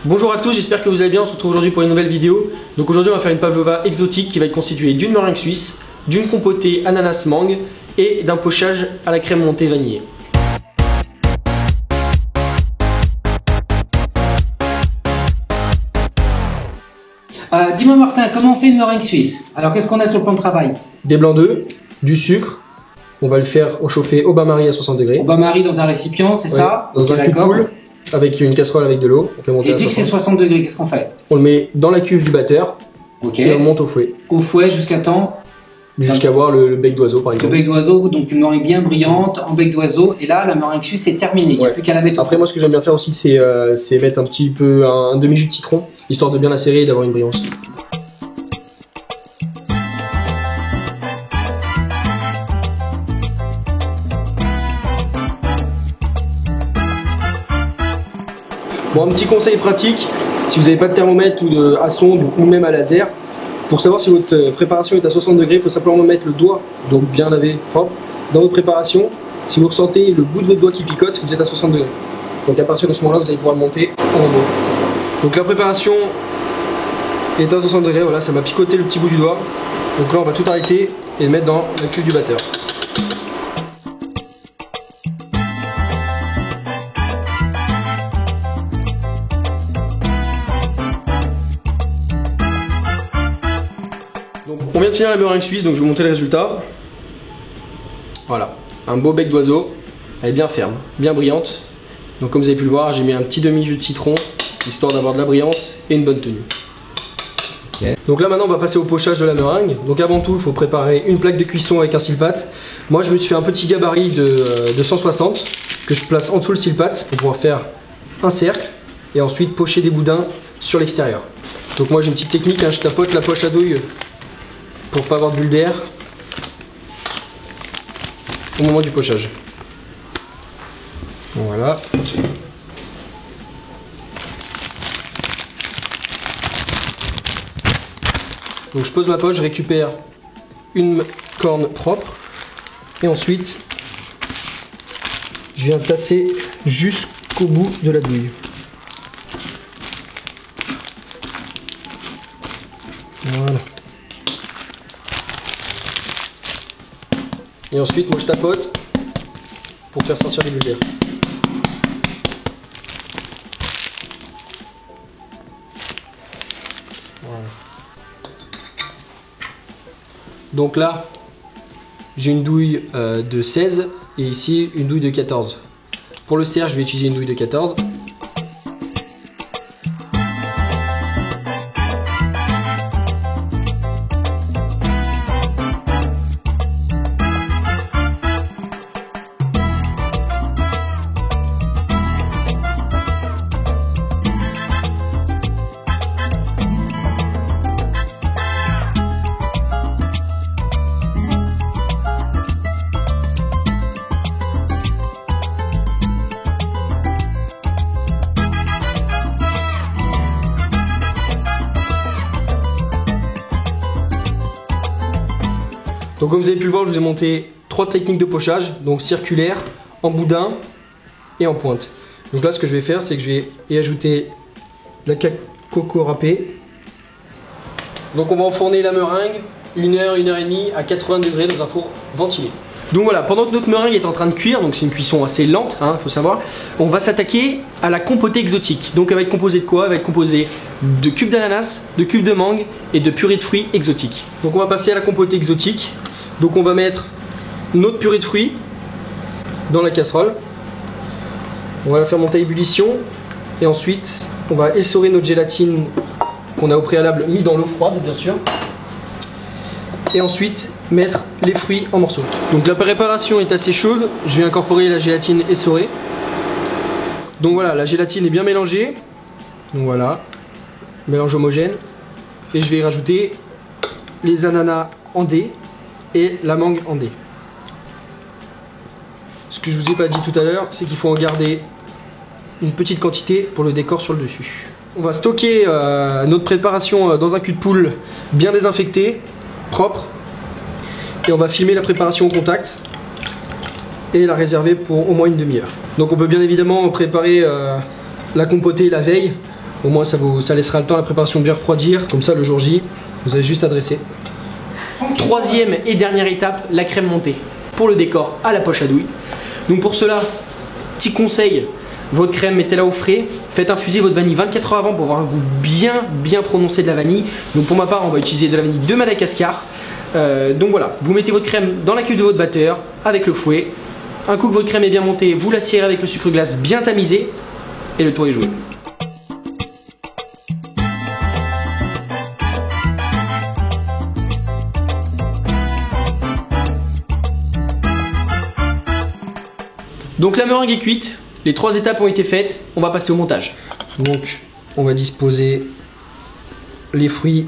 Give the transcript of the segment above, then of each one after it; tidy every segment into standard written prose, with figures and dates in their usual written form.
Bonjour à tous, j'espère que vous allez bien. On se retrouve aujourd'hui pour une nouvelle vidéo. Donc aujourd'hui on va faire une pavlova exotique qui va être constituée d'une meringue suisse, d'une compotée ananas mangue et d'un pochage à la crème montée vanillée. Dis-moi Martin, comment on fait une meringue suisse? Alors qu'est-ce qu'on a sur le plan de travail? Des blancs d'œufs, du sucre. On va le faire chauffer au bain-marie à 60 degrés. Au bain-marie dans un récipient, c'est ça? Dans un cul-poule, avec une casserole avec de l'eau. Et dès que c'est 60 degrés, qu'est-ce qu'on fait? On le met dans la cuve du batteur. Ok. Et on monte au fouet. Au fouet jusqu'à temps? Jusqu'à voir le bec d'oiseau par exemple. Le bec d'oiseau, donc une meringue bien brillante en bec d'oiseau. Et là, la meringue suisse est terminée. Il n'y a plus qu'à la mettre au Après, moi, ce que j'aime bien faire aussi, c'est mettre un petit peu un demi-jus de citron, histoire de bien la serrer et d'avoir une brillance. Bon, un petit conseil pratique, si vous n'avez pas de thermomètre ou à sonde ou même à laser, pour savoir si votre préparation est à 60 degrés, il faut simplement mettre le doigt, donc bien lavé, propre, dans votre préparation. Si vous ressentez le bout de votre doigt qui picote, vous êtes à 60 degrés. Donc à partir de ce moment-là, vous allez pouvoir monter en haut. Donc la préparation est à 60 degrés, voilà, ça m'a picoté le petit bout du doigt. Donc là, on va tout arrêter et le mettre dans la cuve du batteur. Donc, on vient de finir la meringue suisse, donc je vais vous montrer le résultat. Voilà, un beau bec d'oiseau, elle est bien ferme, bien brillante. Donc comme vous avez pu le voir, j'ai mis un petit demi-jus de citron, histoire d'avoir de la brillance et une bonne tenue. Okay. Donc là maintenant on va passer au pochage de la meringue. Donc avant tout il faut préparer une plaque de cuisson avec un style-pâte. Moi je me suis fait un petit gabarit de 160 que je place en dessous le style-pâte pour pouvoir faire un cercle et ensuite pocher des boudins sur l'extérieur. Donc moi j'ai une petite technique, hein, je tapote la poche à douille pour pas avoir de bulle d'air au moment du pochage. Voilà. Donc je pose ma poche, je récupère une corne propre et ensuite je viens tasser jusqu'au bout de la douille. Voilà. Et ensuite, moi je tapote pour faire sortir les bulles d'air. Voilà. Donc là, j'ai une douille de 16 et ici une douille de 14. Pour le cerf, je vais utiliser une douille de 14. Donc comme vous avez pu le voir, je vous ai monté 3 techniques de pochage, donc circulaire, en boudin et en pointe. Donc là ce que je vais faire, c'est que je vais y ajouter de la coco râpée. Donc on va enfourner la meringue 1 heure, 1 heure et demie à 80 degrés dans un four ventilé. Donc voilà, pendant que notre meringue est en train de cuire, donc c'est une cuisson assez lente, hein, faut savoir, on va s'attaquer à la compotée exotique. Donc elle va être composée de quoi? Elle va être composée de cubes d'ananas, de cubes de mangue et de purée de fruits exotiques. Donc on va passer à la compotée exotique. Donc on va mettre notre purée de fruits dans la casserole. On va la faire monter à ébullition. Et ensuite, on va essorer notre gélatine qu'on a au préalable mis dans l'eau froide, bien sûr. Et ensuite, mettre les fruits en morceaux. Donc la préparation est assez chaude. Je vais incorporer la gélatine essorée. Donc voilà, la gélatine est bien mélangée. Donc voilà, mélange homogène. Et je vais y rajouter les ananas en dés et la mangue en dés. Ce que je vous ai pas dit tout à l'heure, c'est qu'il faut en garder une petite quantité pour le décor sur le dessus. On va stocker notre préparation dans un cul de poule bien désinfecté, propre, et on va filmer la préparation au contact et la réserver pour au moins une demi-heure. Donc on peut bien évidemment préparer la compotée la veille Au moins ça laissera le temps à la préparation de bien refroidir. Comme ça le jour J, vous avez juste à dresser. Troisième et dernière étape, la crème montée. Pour le décor à la poche à douille. Donc pour cela, petit conseil, votre crème, mettez-la au frais. Faites infuser votre vanille 24 heures avant pour avoir un goût bien prononcé de la vanille. Donc pour ma part, on va utiliser de la vanille de Madagascar. Donc voilà, vous mettez votre crème dans la cuve de votre batteur avec le fouet. Un coup que votre crème est bien montée, vous la serrez avec le sucre glace bien tamisé et le tour est joué. Donc la meringue est cuite, les 3 étapes ont été faites, on va passer au montage. Donc on va disposer les fruits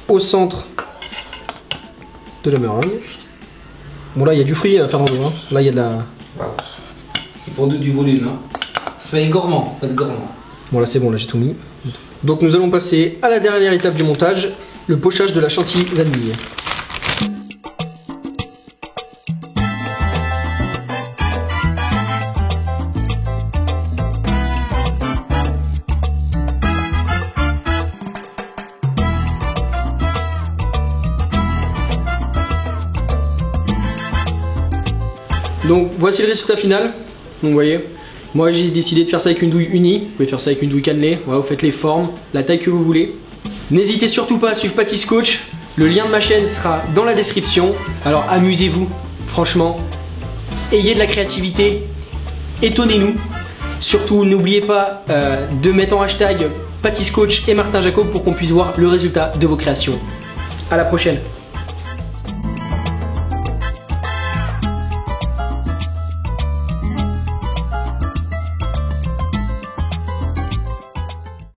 au centre de la meringue. Bon là il y a du fruit Fernando, hein. Là il y a de la... C'est pour du volume. Hein. Soyez gourmand, pas de gourmand. Bon là c'est bon, là j'ai tout mis. Donc nous allons passer à la dernière étape du montage, le pochage de la chantilly vanille. Donc voici le résultat final. Donc vous voyez, moi j'ai décidé de faire ça avec une douille unie. Vous pouvez faire ça avec une douille cannelée. Voilà, vous faites les formes, la taille que vous voulez. N'hésitez surtout pas à suivre Patty's Coach. Le lien de ma chaîne sera dans la description. Alors amusez-vous, franchement. Ayez de la créativité. Étonnez-nous. Surtout n'oubliez pas de mettre en hashtag Patty's Coach et Martin Jacob pour qu'on puisse voir le résultat de vos créations. À la prochaine.